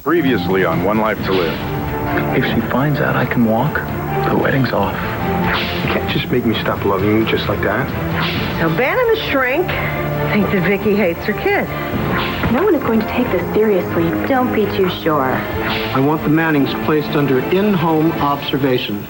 Previously on One Life to Live. If she finds out I can walk, the wedding's off. You can't just make me stop loving you just like that. Now, Ben and the shrink think that Vicky hates her kid. No one is going to take this seriously. Don't be too sure. I want the Mannings placed under in-home observation.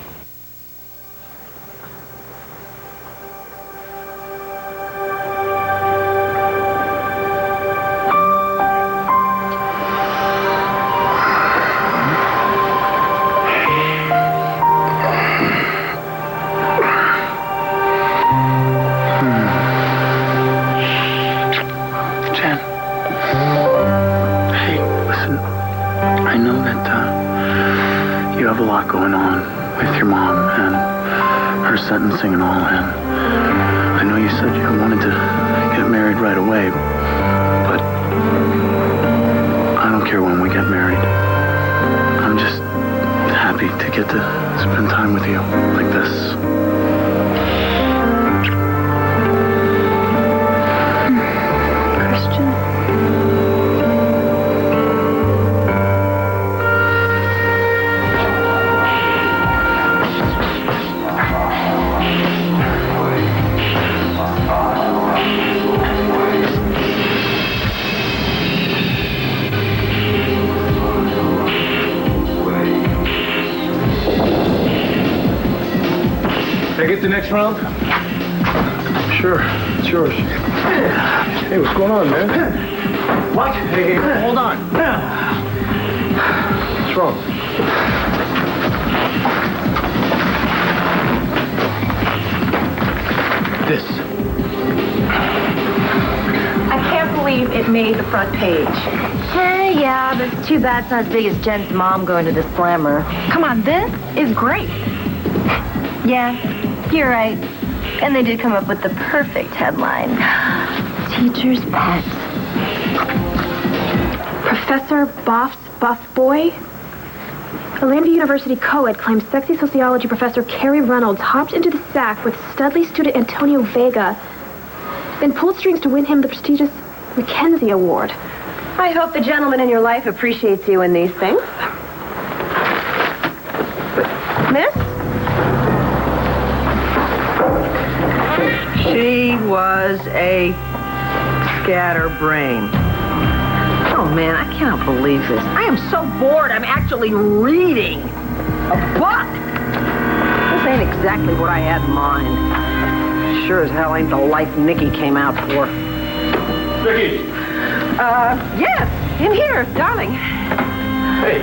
Sentencing and all, and I know you said you wanted to get married right away, but I don't care when we get married. I'm just happy to get to spend time with you like this. Christian. Get the next round? Sure, it's yours. Hey, what's going on, man? What? Hey, hold on. What's wrong? This. I can't believe it made the front page. Hey, yeah, but it's too bad it's not as big as Jen's mom going to the slammer. Come on, this is great. Yeah, you're right. And they did come up with the perfect headline. Teacher's pet. Professor Boff's Buff Boy? Atlanta University co-ed claims sexy sociology professor Carrie Reynolds hopped into the sack with Studley student Antonio Vega, then pulled strings to win him the prestigious Mackenzie Award. I hope the gentleman in your life appreciates you in these things. Miss? She was a scatterbrain. Oh, man, I cannot believe this. I am so bored, I'm actually reading a book. This ain't exactly what I had in mind. Sure as hell ain't the life Nikki came out for. Vicky! Yes, in here, darling. Hey.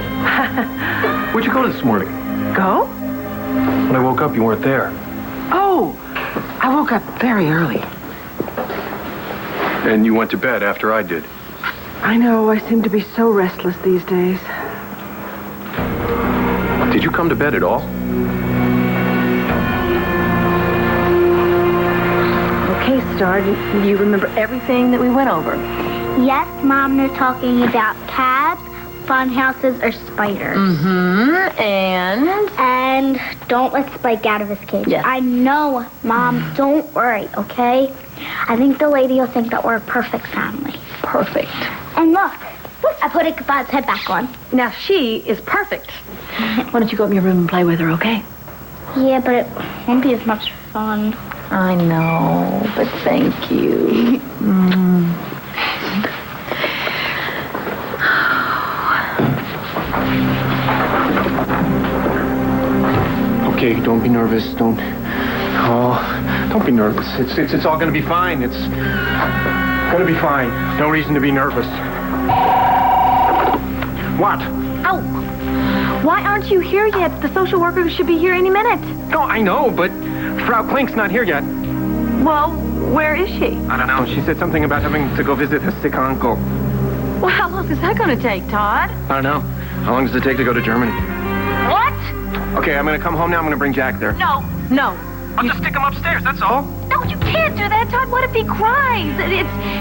Where'd you go this morning? Go? When I woke up, you weren't there. Oh, I woke up very early. And you went to bed after I did. I know, I seem to be so restless these days. Did you come to bed at all? Okay, Star, do you remember everything that we went over? Yes, Mom, they're talking about cabs, fun houses, or spiders. Mm-hmm, And don't let Spike out of his cage. Yes. I know, Mom, don't worry, okay? I think the lady will think that we're a perfect family. Perfect. And look, I put Ichabod's head back on. Now, she is perfect. Why don't you go up in your room and play with her, okay? Yeah, but it won't be as much fun. I know, but thank you. Okay, don't be nervous. Don't be nervous. It's all gonna be fine. It's gonna be fine. No reason to be nervous. What? Oh, why aren't you here yet? The social worker should be here any minute. No, I know, but Frau Klink's not here yet. Well, where is she? I don't know. She said something about having to go visit her sick uncle. Well, how long is that going to take, Todd? I don't know. How long does it take to go to Germany? What? Okay, I'm gonna come home now. I'm gonna bring Jack there. No. I'll just stick him upstairs, that's all. No, you can't do that, Todd. What if he cries?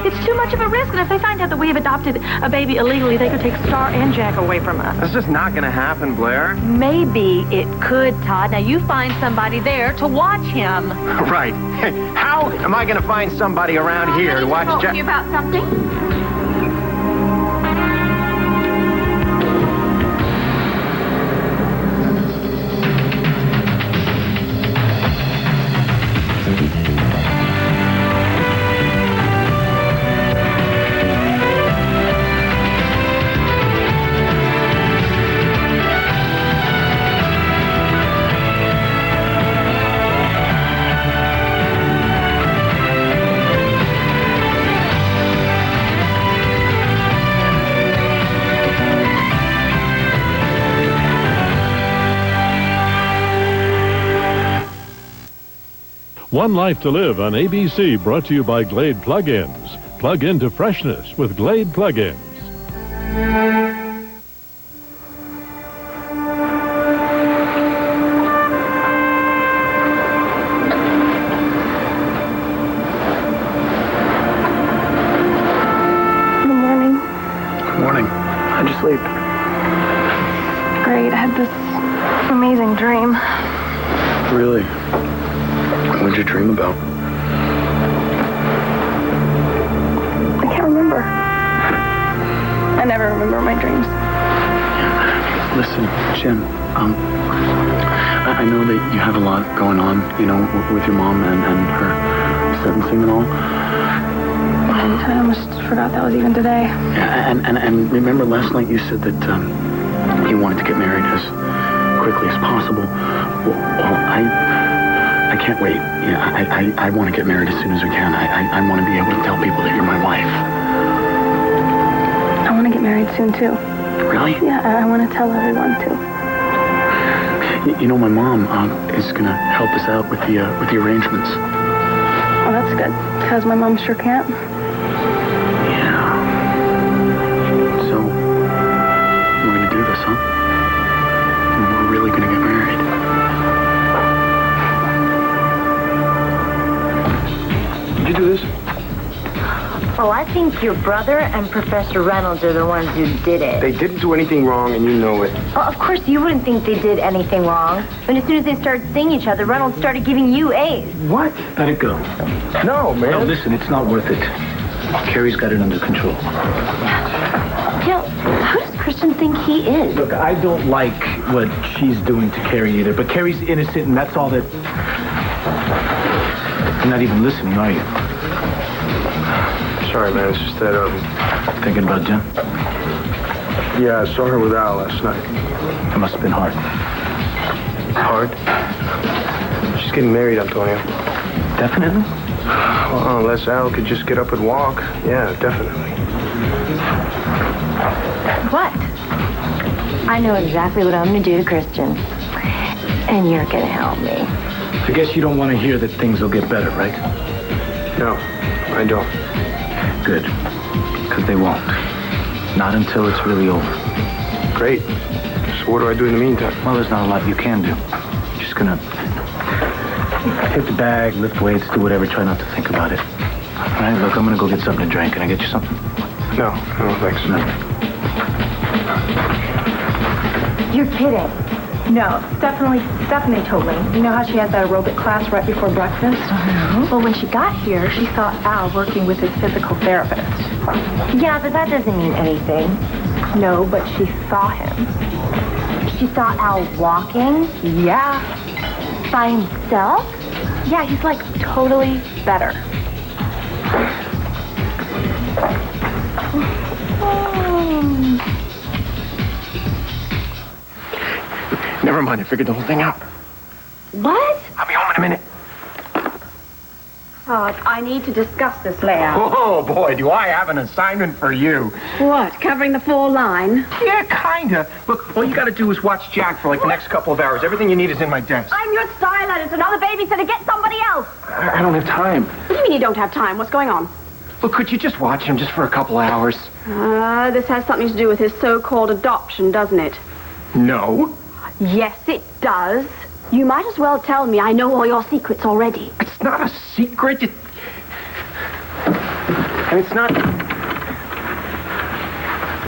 It's too much of a risk, and if they find out that we have adopted a baby illegally, they could take Star and Jack away from us. That's just not gonna happen, Blair. Maybe it could, Todd. Now, you find somebody there to watch him. Right. Hey, how am I gonna find somebody around here to watch Jack? You about something? One Life to Live on ABC, brought to you by Glade Plug-ins. Plug into freshness with Glade Plug-ins. Good morning. Good morning. How'd you sleep? Great. I had this amazing dream. Really? What'd you dream about? I can't remember. I never remember my dreams. Listen, Jim, I know that you have a lot going on, you know, with your mom and her sentencing and all. I almost forgot that was even today. Yeah, and remember last night you said that you wanted to get married as quickly as possible. Well, I can't wait. Yeah, I want to get married as soon as we can. I want to be able to tell people that you're my wife. I want to get married soon, too. Really? Yeah, I want to tell everyone, too. You know, my mom is going to help us out with the arrangements. Oh, that's good, because my mom sure can't. Yeah. So, we're going to do this, huh? We're really going to get married. Did you do this? Oh, I think your brother and Professor Reynolds are the ones who did it. They didn't do anything wrong, and you know it. Well, of course you wouldn't think they did anything wrong. But as soon as they started seeing each other, Reynolds started giving you A's. What? Let it go. No, man. No, listen, it's not worth it. Carrie's got it under control. You know, who does Christian think he is? Look, I don't like what she's doing to Carrie either, but Carrie's innocent, and that's all that... You're not even listening, are you? Sorry, man. It's just that, Thinking about Jen? yeah, I saw her with Al last night. It must have been hard. Hard? She's getting married, Antonio. Definitely? Well, unless Al could just get up and walk. Yeah, definitely. What? I know exactly what I'm going to do to Christian. And you're going to help me. I guess you don't want to hear that things will get better, right? No, I don't. Good. Because they won't. Not until it's really over. Great. So what do I do in the meantime? Well, there's not a lot you can do. You're just gonna take the bag, lift weights, do whatever, try not to think about it. All right, look, I'm gonna go get something to drink. Can I get you something? No, thanks. No. You're kidding. No, Stephanie told me. You know how she had that aerobic class right before breakfast? Well, when she got here, she saw Al working with his physical therapist. Yeah, but that doesn't mean anything. No, but she saw him. She saw Al walking? Yeah. By himself? Yeah, he's like totally better. Never mind. I figured the whole thing out. What? I'll be home in a minute. I need to discuss this layout. Oh, boy, do I have an assignment for you. What, covering the full line? Yeah, kinda. Look, all you gotta do is watch Jack for like the next couple of hours. Everything you need is in my desk. I'm your stylist, another babysitter. Get somebody else. I don't have time. What do you mean you don't have time? What's going on? Look, could you just watch him just for a couple of hours? This has something to do with his so-called adoption, doesn't it? No. Yes, it does. You might as well tell me. I know all your secrets already. It's not a secret. And it's not...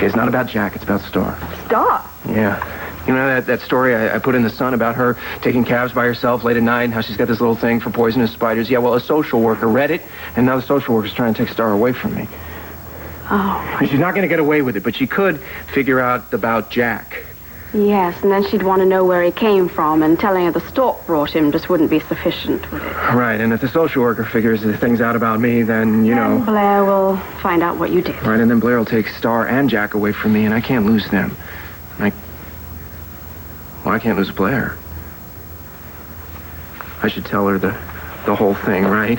It's not about Jack. It's about Star. Star? Yeah. You know that story I put in the Sun about her taking cabs by herself late at night and how she's got this little thing for poisonous spiders? Yeah, well, a social worker read it, and now the social worker's trying to take Star away from me. Oh. She's not going to get away with it, but she could figure out about Jack. Yes, and then she'd want to know where he came from, and telling her the stork brought him just wouldn't be sufficient, would it? Right, and if the social worker figures the things out about me, then, you know... Blair will find out what you did. Right, and then Blair will take Star and Jack away from me, and I can't lose them. Well, I can't lose Blair. I should tell her the whole thing, right?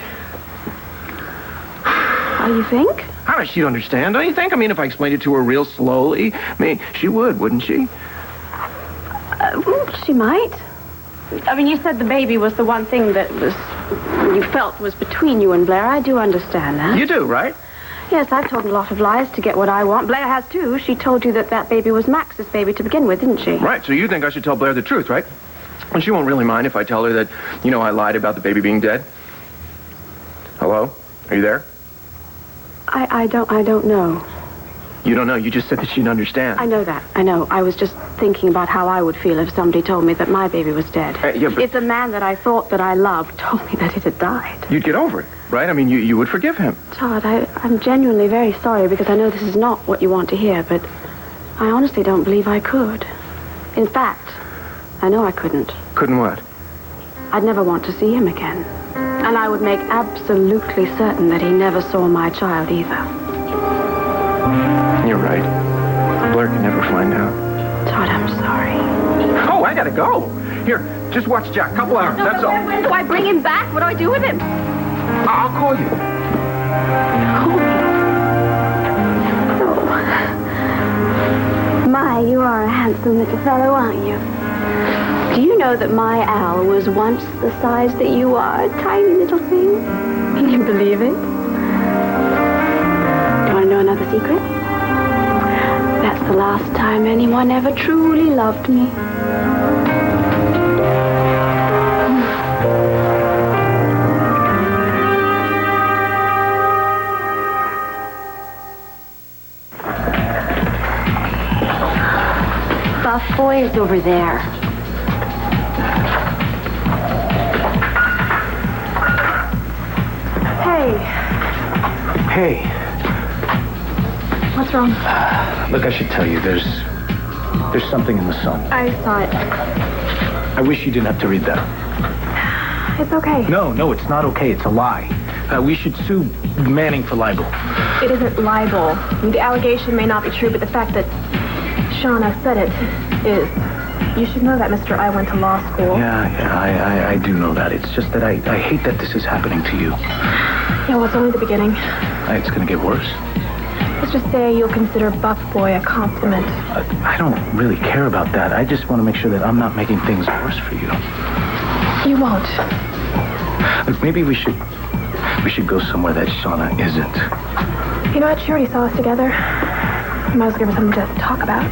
Oh, you think? How does she understand, don't you think? I mean, if I explained it to her real slowly, I mean, she would, wouldn't she? She might. I mean, you said the baby was the one thing that was you felt was between you and Blair. I do understand that. You do, right? Yes, I've told a lot of lies to get what I want. Blair has, too. She told you that baby was Max's baby to begin with, didn't she? Right, so you think I should tell Blair the truth, right? And she won't really mind if I tell her that, I lied about the baby being dead. Hello? Are you there? I don't know. You don't know. You just said that she'd understand. I know that. I know. I was just thinking about how I would feel if somebody told me that my baby was dead. Yeah, but if the man that I thought that I loved told me that it had died. You'd get over it, right? I mean, you would forgive him. Todd, I'm genuinely very sorry because I know this is not what you want to hear, but I honestly don't believe I could. In fact, I know I couldn't. Couldn't what? I'd never want to see him again. And I would make absolutely certain that he never saw my child either. You're right. Blair could never find out. Todd, I'm sorry. Oh, I gotta go. Here, just watch Jack. Couple hours, that's all. When do I bring him back? What do I do with him? I'll call you. Oh. My, you are a handsome little fellow, aren't you? Do you know that my Al was once the size that you are? A tiny little thing. Can you believe it? Do you want to know another secret? That's the last time anyone ever truly loved me. Buff boy is over there. Hey. What's wrong? Look, I should tell you, there's something in the sun. I saw it. I wish you didn't have to read that. It's okay. No, it's not okay. It's a lie. We should sue Manning for libel. It isn't libel. The allegation may not be true, but the fact that Shauna said it is. You should know that, mister. I went to law school. Yeah, I do know that. It's just that I hate that this is happening to you. Yeah, well, it's only the beginning. It's going to get worse. Let's just say you'll consider Buff Boy a compliment. I don't really care about that. I just want to make sure that I'm not making things worse for you. You won't. Look, maybe we should go somewhere that Shauna isn't. You know what? She already saw us together. You might as well give her something to talk about.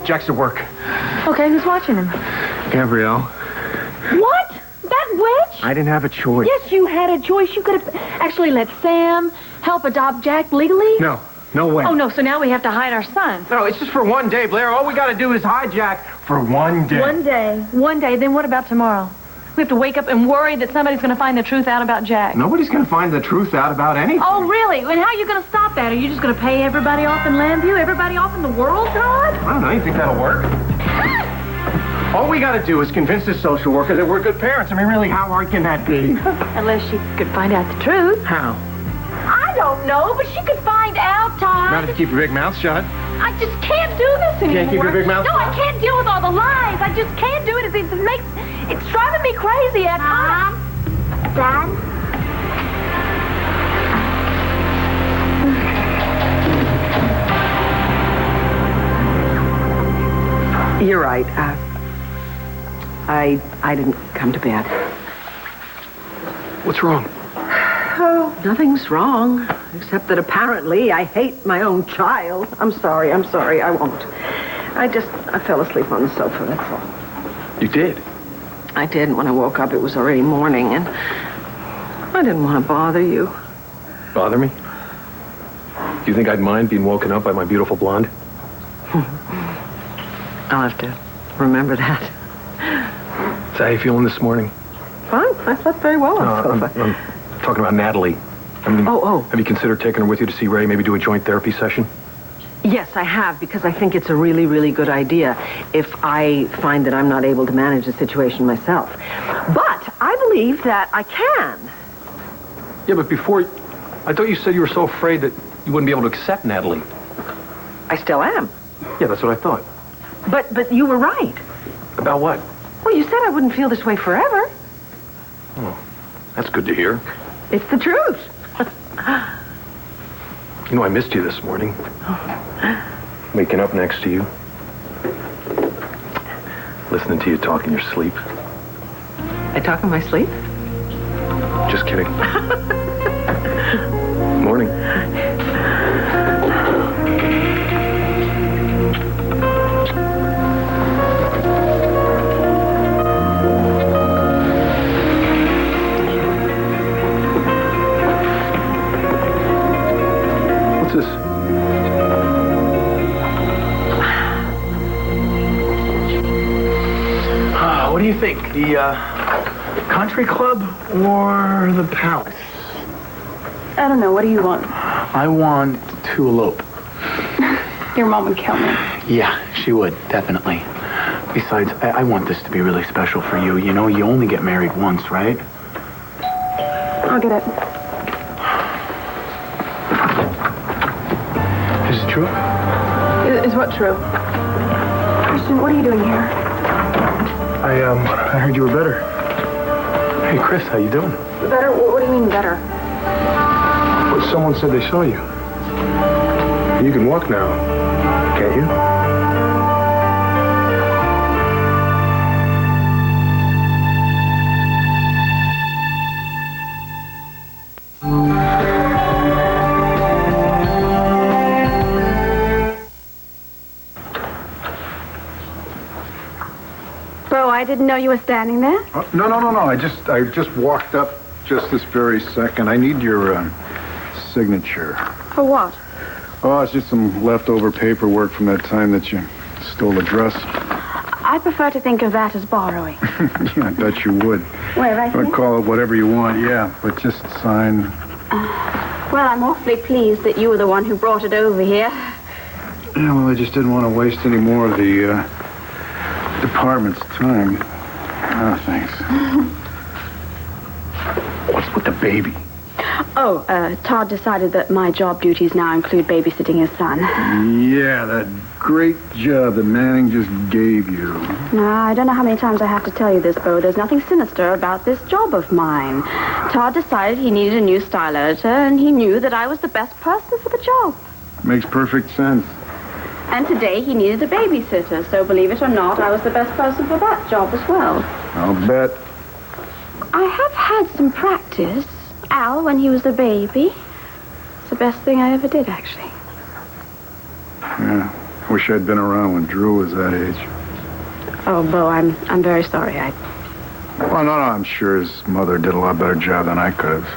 Jack's at work. Okay, who's watching him? Gabrielle. What? That witch? I didn't have a choice. Yes, you had a choice. You could have actually let Sam help adopt Jack legally. No way. Oh, no, so now we have to hide our son. No, it's just for one day, Blair. All we gotta do is hide Jack for one day. One day. Then what about tomorrow? We have to wake up and worry that somebody's going to find the truth out about Jack. Nobody's gonna find the truth out about anything. Oh, really? And how are you going to stop that? Are you just going to pay everybody off in Landview? Everybody off in the world, Todd? I don't know. You think that'll work? All we gotta do is convince this social worker that we're good parents. I mean, really, how hard can that be? Unless she could find out the truth. How? I don't know, but she could find out, Todd. Not if you keep your big mouth shut. I just can't do this anymore. Can't keep your big mouth No, I can't deal with all the lies. I just can't do it. It's driving me crazy at times. Dad? You're right. I didn't come to bed. What's wrong? Oh, nothing's wrong, except that apparently I hate my own child. I'm sorry, I won't. I fell asleep on the sofa, that's all. You did? I did, and when I woke up, it was already morning, and I didn't want to bother you. Bother me? Do you think I'd mind being woken up by my beautiful blonde? I'll have to remember that. So how you feeling this morning? Fine, I slept very well on the sofa. I'm talking about Natalie. I mean, Oh. Have you considered taking her with you to see Ray, maybe do a joint therapy session? Yes, I have, because I think it's a really, really good idea if I find that I'm not able to manage the situation myself. But I believe that I can. Yeah, but before... I thought you said you were so afraid that you wouldn't be able to accept Natalie. I still am. Yeah, that's what I thought. But you were right. About what? Well, you said I wouldn't feel this way forever. Oh, that's good to hear. It's the truth. You know, I missed you this morning. Waking up next to you. Listening to you talk in your sleep. I talk in my sleep? Just kidding. Morning. What's this? What do you think? The country club or the palace? I don't know. What do you want? I want to elope. Your mom would kill me. Yeah, she would, definitely. Besides, I want this to be really special for you. You know, you only get married once, right? I'll get it. Is it true? Is what true? Christian, what are you doing here? I heard you were better. Hey, Chris, how you doing? Better? What do you mean better? Well, someone said they saw you. You can walk now, can't you? Bo, I didn't know you were standing there. No. I just walked up just this very second. I need your signature. For what? Oh, it's just some leftover paperwork from that time that you stole the dress. I prefer to think of that as borrowing. Yeah, I bet you would. Where, right I'd here? call it whatever you want, yeah, but just sign. Well, I'm awfully pleased that you were the one who brought it over here. Yeah, well, I just didn't want to waste any more of the department's time. Oh, thanks. What's with the baby? Oh, Todd decided that my job duties now include babysitting his son. Yeah, that great job that Manning just gave you. I don't know how many times I have to tell you this, Bo. There's nothing sinister about this job of mine. Todd decided he needed a new style editor, and he knew that I was the best person for the job. Makes perfect sense. And today he needed a babysitter, so believe it or not, I was the best person for that job as well. I'll bet. I have had some practice. Al, when he was a baby. It's the best thing I ever did, actually. Yeah, I wish I'd been around when Drew was that age. Oh, Bo, I'm very sorry. Well, no, I'm sure his mother did a lot better job than I could have.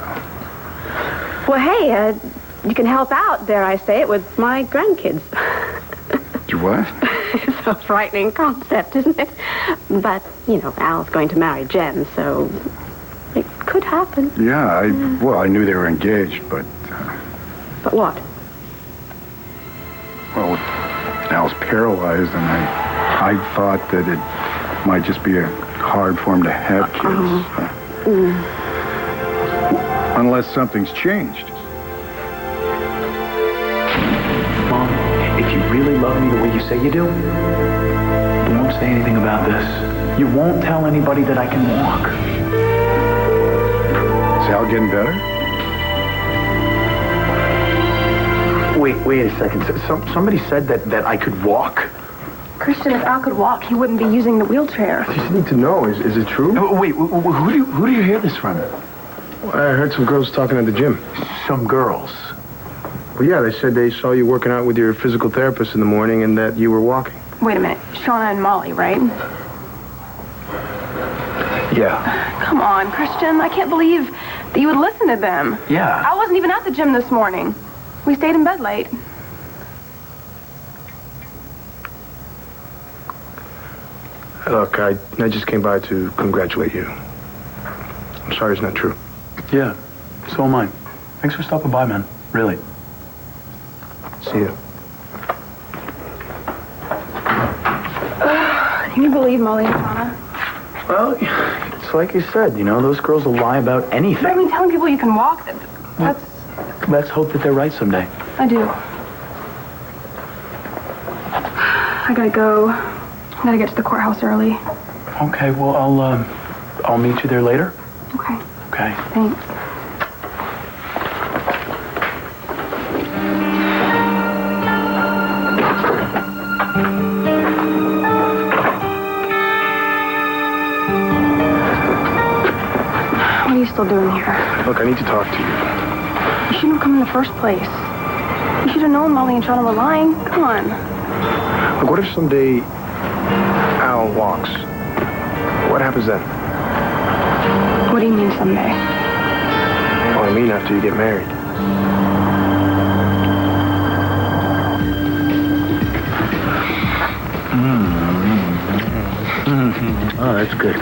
So. Well, hey, you can help out, dare I say it, with my grandkids. What? It's a frightening concept, isn't it? But, you know, Al's going to marry Jen, so it could happen. Yeah, I knew they were engaged, but... But what? Well, Al's paralyzed, and I thought that it might just be hard for him to have kids. Unless something's changed. Mom, if you really love me the way you say you do, you won't say anything about this. You won't tell anybody that I can walk. Is Al getting better? Wait a second. Somebody said that I could walk? Christian, if Al could walk, he wouldn't be using the wheelchair. I just need to know, is it true? Oh, wait, who do you hear this from? Well, I heard some girls talking at the gym. Some girls? Well, yeah, they said they saw you working out with your physical therapist in the morning and that you were walking. Wait a minute. Shauna and Molly, right? Yeah. Come on, Christian. I can't believe that you would listen to them. Yeah. I wasn't even at the gym this morning. We stayed in bed late. Look, I just came by to congratulate you. I'm sorry it's not true. Yeah, so am I. Thanks for stopping by, man. Really. See you. Can you believe Molly and Shauna? Well, it's like you said, those girls will lie about anything. I mean, telling people you can walk, that's... Let's hope that they're right someday. I do. I gotta go. I gotta get to the courthouse early. Okay, well, I'll meet you there later. Okay. Okay. Thanks. What are you still doing here? Look, I need to talk to you. You shouldn't have come in the first place. You should have known Molly and Shauna were lying. Come on. Look, what if someday Al walks? What happens then? What do you mean someday? Well, I mean after you get married. Oh, that's good.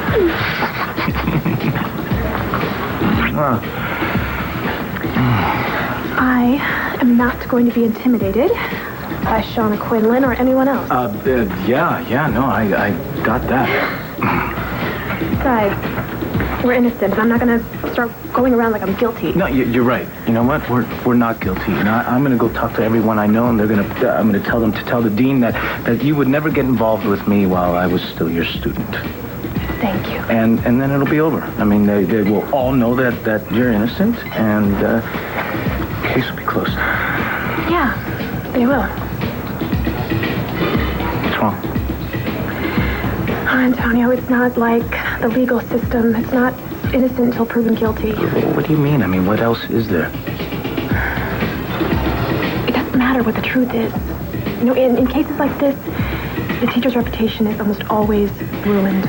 I am not going to be intimidated by Shauna Quinlan or anyone else. No, I got that. Besides, we're innocent, and I'm not going to start going around like I'm guilty. No, you're right. You know what? We're not guilty. I'm going to go talk to everyone I know, and I'm going to tell them to tell the dean that you would never get involved with me while I was still your student. Thank you. And then it'll be over. I mean, they will all know that you're innocent, and case will be closed. Yeah, they will. What's wrong? Oh, Antonio, it's not like the legal system. It's not innocent until proven guilty. What do you mean? I mean, what else is there? It doesn't matter what the truth is. In cases like this, the teacher's reputation is almost always ruined.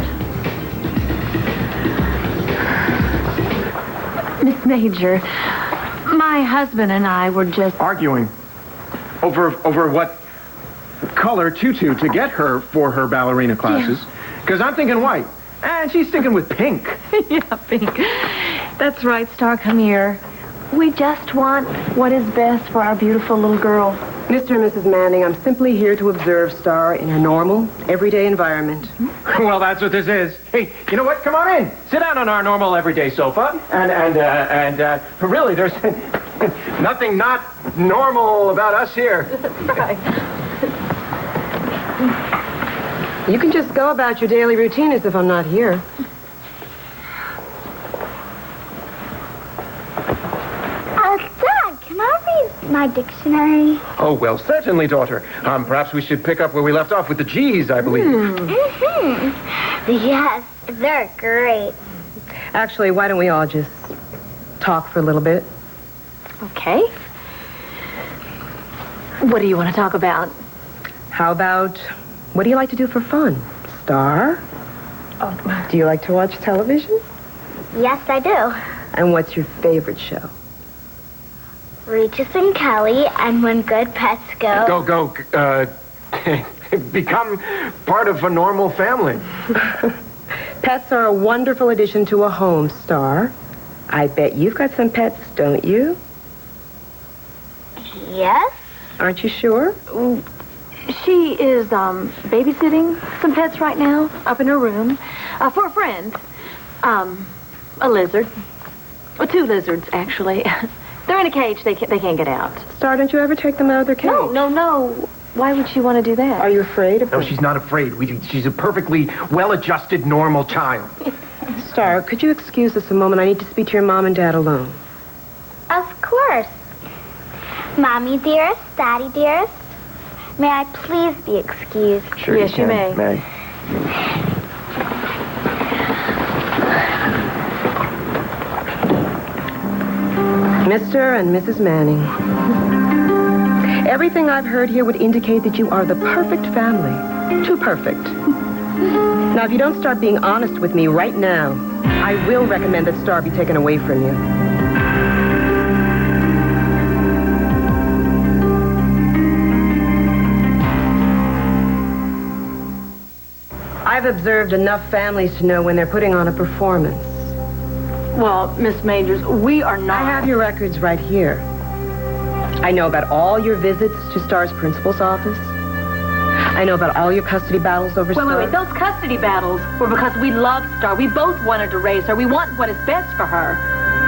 Miss Major, my husband and I were just... Arguing over what color tutu to get her for her ballerina classes. Because I'm thinking white, and she's thinking with pink. Yeah, pink. That's right, Star, come here. We just want what is best for our beautiful little girl. Mr. and Mrs. Manning, I'm simply here to observe Star in her normal, everyday environment. Well, that's what this is. Hey, you know what? Come on in. Sit down on our normal, everyday sofa. And really, there's nothing not normal about us here. Right. You can just go about your daily routine as if I'm not here. Dad, can I read my dictionary? Oh, well, certainly, daughter. Perhaps we should pick up where we left off with the G's, I believe. Mm-hmm. Yes, they're great. Actually, why don't we all just talk for a little bit? Okay. What do you want to talk about? How about, what do you like to do for fun? Star? Oh. Do you like to watch television? Yes, I do. And what's your favorite show? Regis and Kelly, and When Good Pets Go. Become part of a normal family. Pets are a wonderful addition to a home, Star. I bet you've got some pets, don't you? Yes. Aren't you sure? She is babysitting some pets right now up in her room for a friend. A lizard. Well, 2 lizards, actually. They're in a cage. They can't get out. Star, don't you ever take them out of their cage? No. Why would she want to do that? Are you afraid of No, them? she's not afraid. She's a perfectly well-adjusted, normal child. Star, could you excuse us a moment? I need to speak to your mom and Dad alone. Of course. Mommy dearest, Daddy dearest, may I please be excused? Sure, yes, you may. Mr. and Mrs. Manning, everything I've heard here would indicate that you are the perfect family. Too perfect. Now, if you don't start being honest with me right now, I will recommend that Star be taken away from you. I've observed enough families to know when they're putting on a performance. Well, Miss Majors, we are not... I have your records right here. I know about all your visits to Star's principal's office. I know about all your custody battles over Star. Wait. Those custody battles were because we love Star. We both wanted to raise her. We want what is best for her.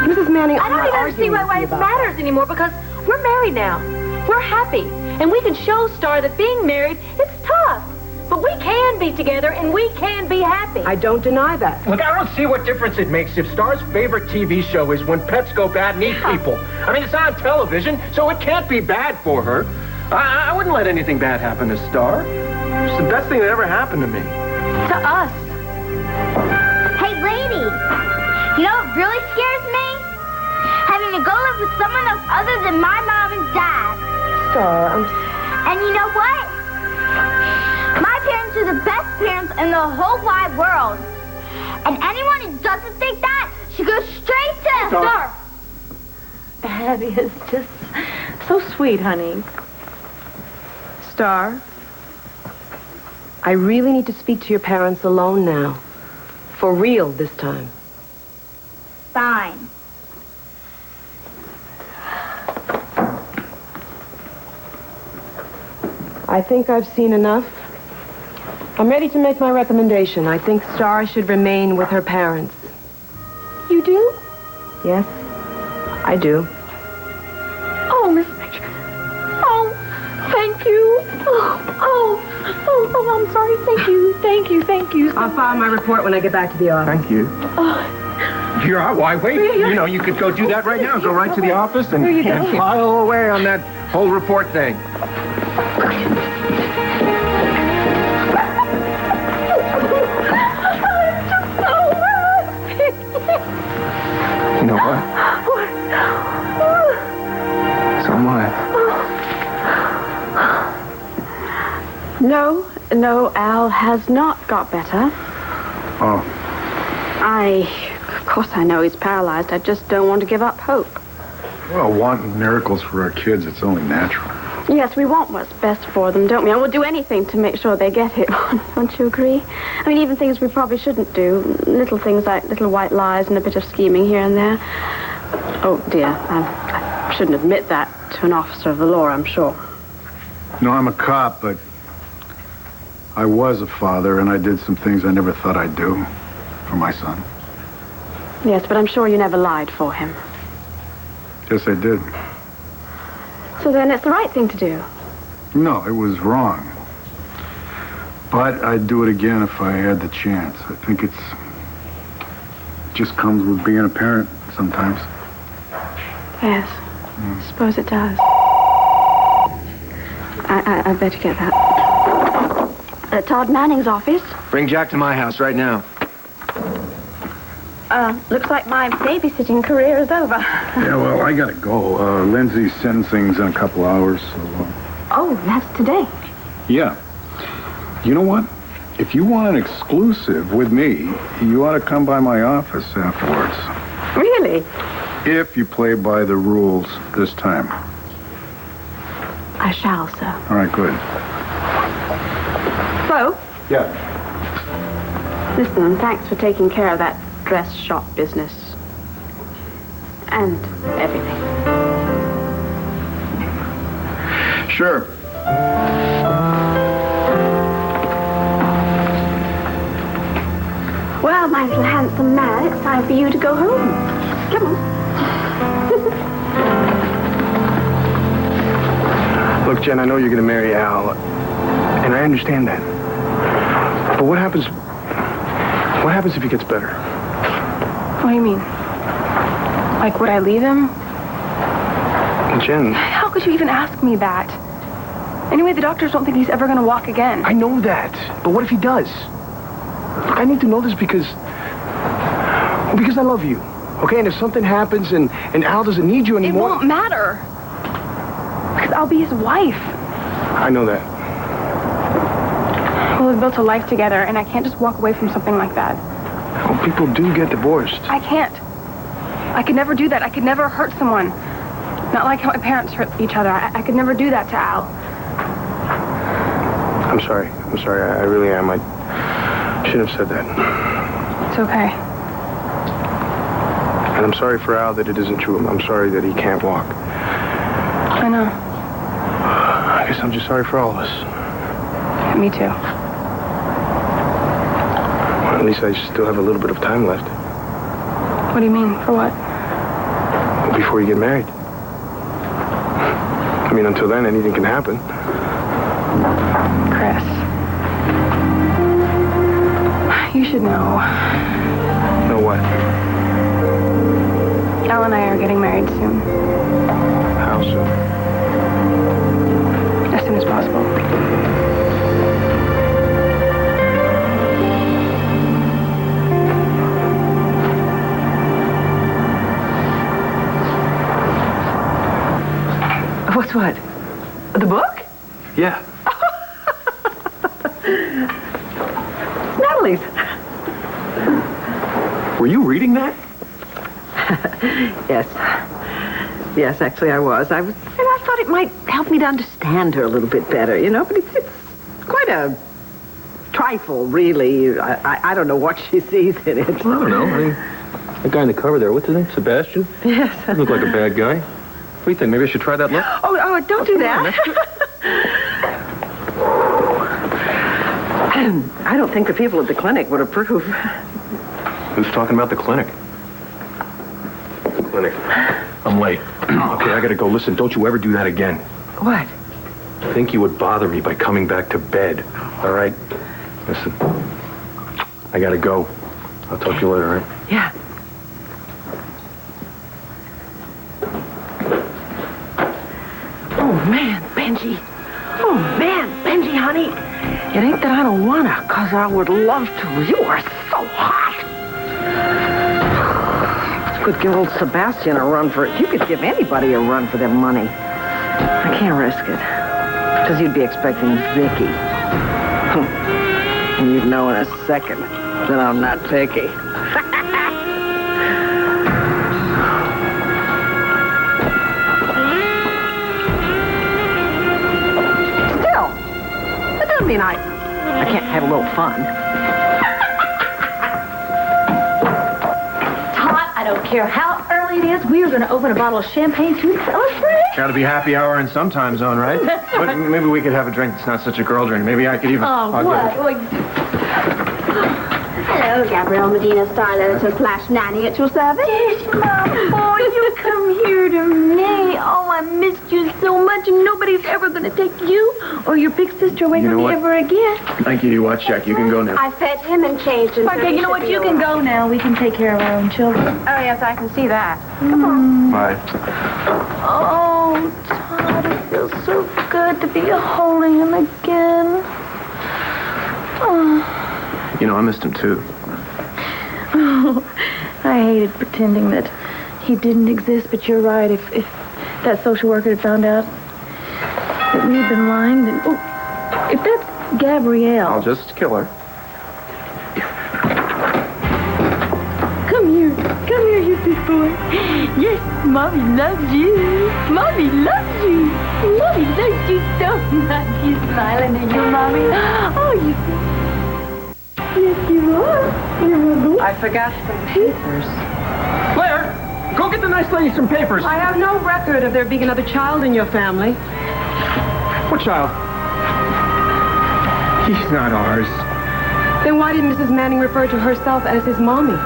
Mrs. Manning, I don't even understand why it matters anymore, because we're married now. We're happy. And we can show Star that being married, it's tough. But we can be together, and we can be happy. I don't deny that. Look, I don't see what difference it makes if Star's favorite TV show is When Pets Go Bad and Eat People. I mean, it's on television, so it can't be bad for her. I wouldn't let anything bad happen to Star. It's the best thing that ever happened to me. To us. Hey, lady. You know what really scares me? Having to go live with someone else other than my mom and dad. Star, And you know what? My parents are the best parents in the whole wide world. And anyone who doesn't think that should go straight to... Star. That is just so sweet, honey. Star, I really need to speak to your parents alone now. For real this time. Fine. I think I've seen enough. I'm ready to make my recommendation. I think Star should remain with her parents. You do? Yes, I do. Oh, Miss Major. Oh, thank you. Oh, I'm sorry. Thank you. I'll file my report when I get back to the office. Thank you. Why wait? You know, you could go do that right now. Go right to the office and file away on that whole report thing. You know what? So am I. No, Al has not got better. Oh. Of course I know he's paralyzed. I just don't want to give up hope. Well, wanting miracles for our kids, it's only natural. Yes, we want what's best for them, don't we? And we'll do anything to make sure they get it. Don't you agree? I mean, even things we probably shouldn't do. Little things like little white lies and a bit of scheming here and there. Oh, dear. I shouldn't admit that to an officer of the law, I'm sure. No, I'm a cop, but I was a father, and I did some things I never thought I'd do for my son. Yes, but I'm sure you never lied for him. Yes, I did. So then it's the right thing to do. No, it was wrong. But I'd do it again if I had the chance. I think it just comes with being a parent sometimes. Yes, I suppose it does. I better get that. Todd Manning's office. Bring Jack to my house right now. Looks like my babysitting career is over. Yeah, well, I gotta go. Lindsay's sentencing's in a couple hours, so... Oh, that's today. Yeah. You know what? If you want an exclusive with me, you ought to come by my office afterwards. Really? If you play by the rules this time. I shall, sir. All right, good. So? Yeah. Listen, thanks for taking care of that dress shop business. And everything. Sure. Well, my little handsome man, it's time for you to go home. Come on. Look, Jen, I know you're going to marry Al, and I understand that. But what happens if he gets better? What do you mean? Like, would I leave him? Jen. How could you even ask me that? Anyway, the doctors don't think he's ever going to walk again. I know that, but what if he does? Look, I need to know this because I love you, okay? And if something happens and Al doesn't need you anymore... It won't matter. Because I'll be his wife. I know that. Well, we've built a life together, and I can't just walk away from something like that. Well, people do get divorced. I can't. I could never do that. I could never hurt someone. Not like how my parents hurt each other. I could never do that to Al. I'm sorry. I really am. I shouldn't have said that. It's okay. And I'm sorry for Al that it isn't true. I'm sorry that he can't walk. I know. I guess I'm just sorry for all of us. Me too. Well, at least I still have a little bit of time left. What do you mean? For what? Before you get married. I mean, until then, anything can happen. Chris. You should know. Know what? Al and I are getting married soon. How soon? As soon as possible. What's what? The book? Yeah. Natalie's. Were you reading that? Yes. Yes, actually I was. And I thought it might help me to understand her a little bit better, you know, but it's quite a trifle, really. I don't know what she sees in it. I don't know. I mean, the guy in the cover there, what's his name? Sebastian? Yes. Doesn't look like a bad guy. What do you think? Maybe I should try that look? Oh, don't do that. I don't think the people at the clinic would approve. Who's talking about the clinic? The clinic. I'm late. Okay, I gotta go. Listen, don't you ever do that again. What? I think you would bother me by coming back to bed. All right? Listen, I gotta go. I'll talk to you later, all right? Yeah. Oh, man, Benji. Oh, man, Benji, honey. It ain't that I don't wanna, 'cause I would love to. You are so hot. Could give old Sebastian a run for it. You could give anybody a run for their money. I can't risk it. 'Cause you'd be expecting Vicky. And you'd know in a second that I'm not picky. Still, that doesn't mean I can't have a little fun. I don't care how early it is, we are going to open a bottle of champagne to celebrate. Gotta be happy hour in some time zone, right? But maybe we could have a drink that's not such a girl drink. Maybe I could even... Oh, what? Hello, Gabrielle Medina, star editor / nanny at your service. Yes, Mom. Boy, you come here to me. Oh, I missed you so much, and nobody's ever going to take you or your big sister away from me ever again. Thank you. You watch, Jack. You can go now. I fed him and changed him. Okay, you know what? You can go now. We can take care of our own children. Oh, yes, I can see that. Come on. Bye. Oh, Todd, it feels so good to be holding him again. Oh. You know, I missed him, too. Oh, I hated pretending that he didn't exist, but you're right. If that social worker had found out that we had been lying, then... Oh, if that's Gabrielle... I'll just kill her. Come here, you big boy. Yes, Mommy loves you. Mommy loves you. Mommy loves you so much. You're smiling at you, Mommy. Oh, you... Yes, you are. I forgot some papers. Claire, go get the nice lady some papers. I have no record of there being another child in your family. What child? He's not ours. Then why did Mrs. Manning refer to herself as his mommy?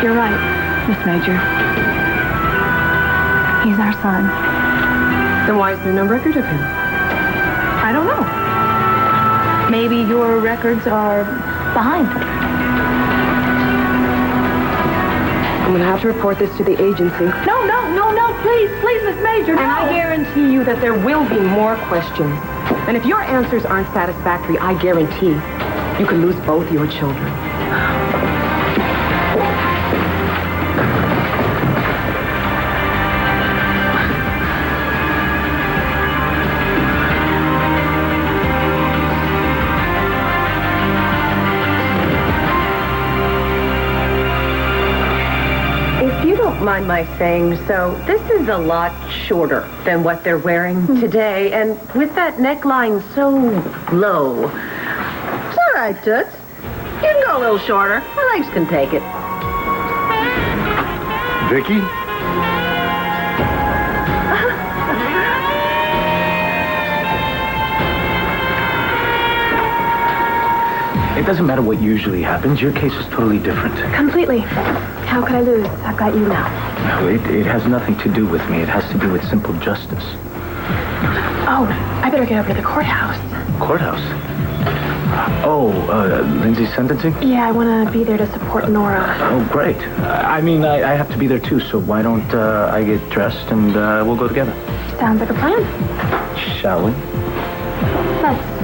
You're right, Miss Major. He's our son. Then why is there no record of him? I don't know. Maybe your records are behind. I'm going to have to report this to the agency. No, please, Miss Major, no. And I guarantee you that there will be more questions. And if your answers aren't satisfactory, I guarantee you could lose both your children. Mind my saying so, this is a lot shorter than what they're wearing today, and with that neckline so low. It's all right, Toots. You can go go a little shorter. My legs can take it. Vicky? It doesn't matter what usually happens. Your case is totally different. Completely. How could I lose? I've got you now. No, it has nothing to do with me. It has to do with simple justice. Oh, I better get over to the courthouse. Courthouse? Oh, Lindsay's sentencing? Yeah, I want to be there to support Nora. Oh, great. I have to be there too, so why don't I get dressed and we'll go together? Sounds like a plan. Shall we? Let's.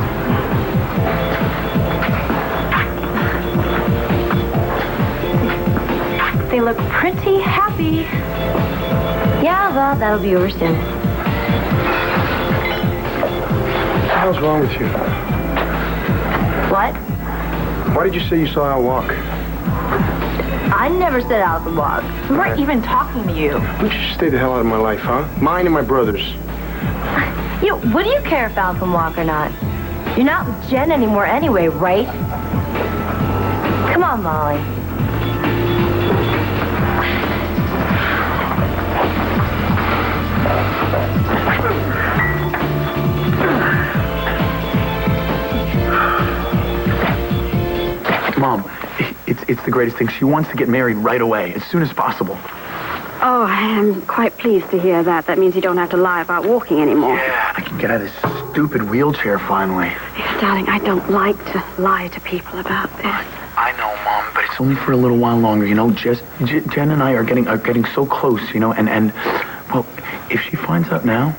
They look pretty happy. Yeah, well, that'll be over soon. What the hell's wrong with you? What? Why did you say you saw Al walk? I never said out the walk. We weren't even talking to you. Why don't you just stay the hell out of my life, huh? Mine and my brother's. What do you care if Al can walk or not? You're not with Jen anymore anyway, right? Come on, Molly. Mom, it's the greatest thing. She wants to get married right away, as soon as possible. Oh, I am quite pleased to hear that. That means you don't have to lie about walking anymore. Yeah, I can get out of this stupid wheelchair finally. Yeah, darling, I don't like to lie to people about this. I know, Mom, but it's only for a little while longer, you know. Jen and I are getting so close, you know, and well, if she finds out now,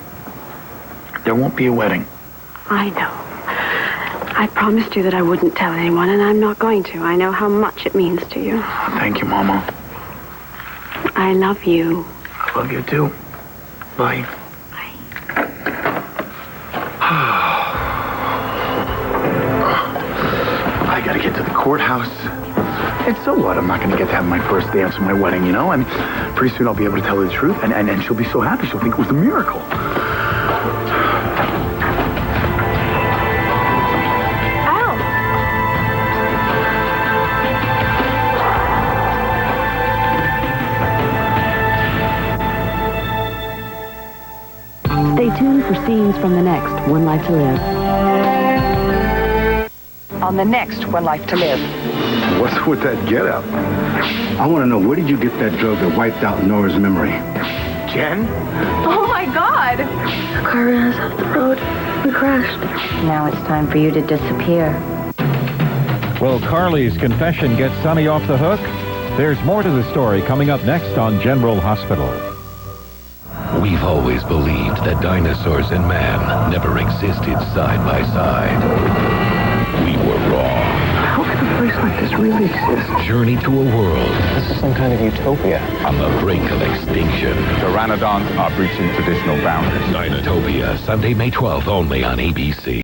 there won't be a wedding. I know. I promised you that I wouldn't tell anyone, and I'm not going to. I know how much it means to you. Thank you, Mama. I love you. I love you, too. Bye. I gotta get to the courthouse. And so what? I'm not gonna get to have my first dance at my wedding, you know? I mean, pretty soon I'll be able to tell her the truth, and she'll be so happy. She'll think it was a miracle. Stay tuned for scenes from the next One Life to Live. On the next One Life to Live. What's with that get-up? I want to know, where did you get that drug that wiped out Nora's memory? Jen? Oh, my God. The car ran us off the road. We crashed. Now it's time for you to disappear. Will Carly's confession get Sonny off the hook? There's more to the story coming up next on General Hospital. We've always believed that dinosaurs and man never existed side by side. We were wrong. How can a place like this really exist? Journey to a world. This is some kind of utopia. On the brink of extinction. Pteranodons are breaching traditional boundaries. Dinotopia, Sunday, May 12th, only on ABC.